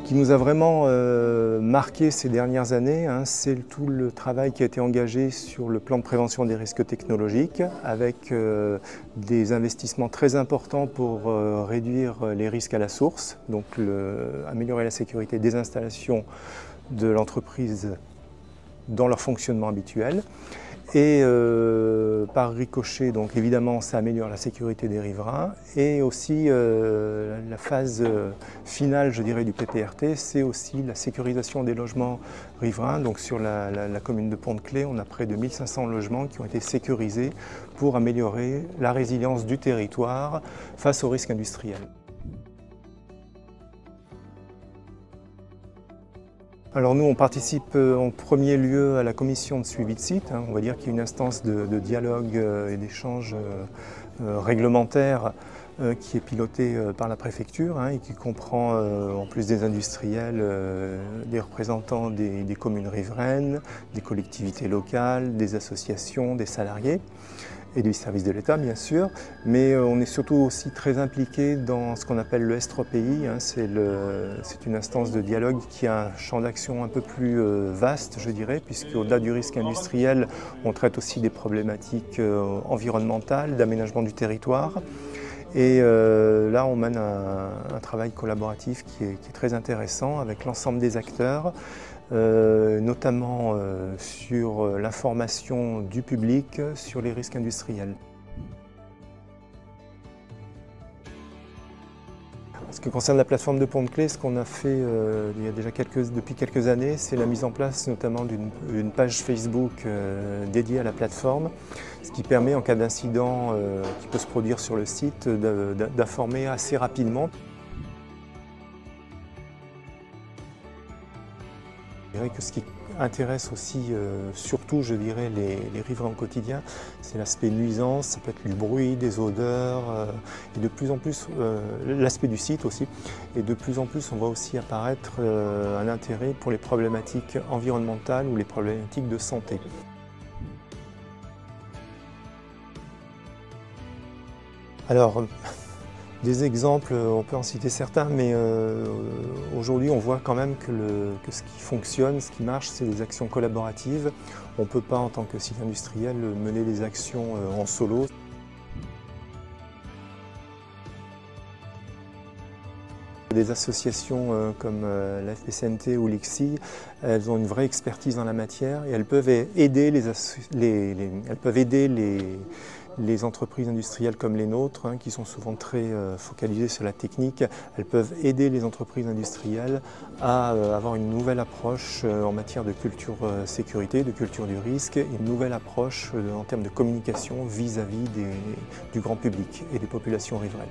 qui nous a vraiment marqué ces dernières années, c'est tout le travail qui a été engagé sur le plan de prévention des risques technologiques, avec des investissements très importants pour réduire les risques à la source, donc améliorer la sécurité des installations de l'entreprise dans leur fonctionnement habituel. Et par ricochet, donc évidemment, ça améliore la sécurité des riverains. Et aussi, la phase finale, je dirais, du PPRT, c'est aussi la sécurisation des logements riverains. Donc sur la commune de Pont-de-Claix, on a près de 1500 logements qui ont été sécurisés pour améliorer la résilience du territoire face aux risques industriels. Alors nous, on participe en premier lieu à la commission de suivi de site. On va dire qu'il y a une instance de dialogue et d'échange réglementaire qui est pilotée par la préfecture et qui comprend, en plus des industriels, des représentants des communes riveraines, des collectivités locales, des associations, des salariés et des services de l'État bien sûr, mais on est surtout aussi très impliqué dans ce qu'on appelle le S3PI. C'est une instance de dialogue qui a un champ d'action un peu plus vaste, je dirais, puisqu'au-delà du risque industriel, on traite aussi des problématiques environnementales, d'aménagement du territoire. Et là, on mène un travail collaboratif qui est très intéressant avec l'ensemble des acteurs, notamment sur l'information du public sur les risques industriels. En ce qui concerne la plateforme de Pont-de-Claix, ce qu'on a fait il y a déjà depuis quelques années, c'est la mise en place notamment d'une page Facebook dédiée à la plateforme, ce qui permet en cas d'incident qui peut se produire sur le site d'informer assez rapidement. Je dirais que ce qui intéresse aussi, surtout je dirais, les riverains au quotidien, c'est l'aspect nuisance, ça peut être du bruit, des odeurs, et de plus en plus, l'aspect du site aussi, et de plus en plus on voit aussi apparaître un intérêt pour les problématiques environnementales ou les problématiques de santé. Alors, des exemples, on peut en citer certains, mais aujourd'hui on voit quand même que ce qui fonctionne, ce qui marche, c'est des actions collaboratives. On ne peut pas, en tant que site industriel, mener des actions en solo. Des associations comme la FPCNT ou l'ICSI, elles ont une vraie expertise dans la matière et elles peuvent aider les entreprises industrielles comme les nôtres, qui sont souvent très focalisées sur la technique. Elles peuvent aider les entreprises industrielles à avoir une nouvelle approche en matière de culture sécurité, de culture du risque, et une nouvelle approche en termes de communication vis-à-vis du grand public et des populations riveraines.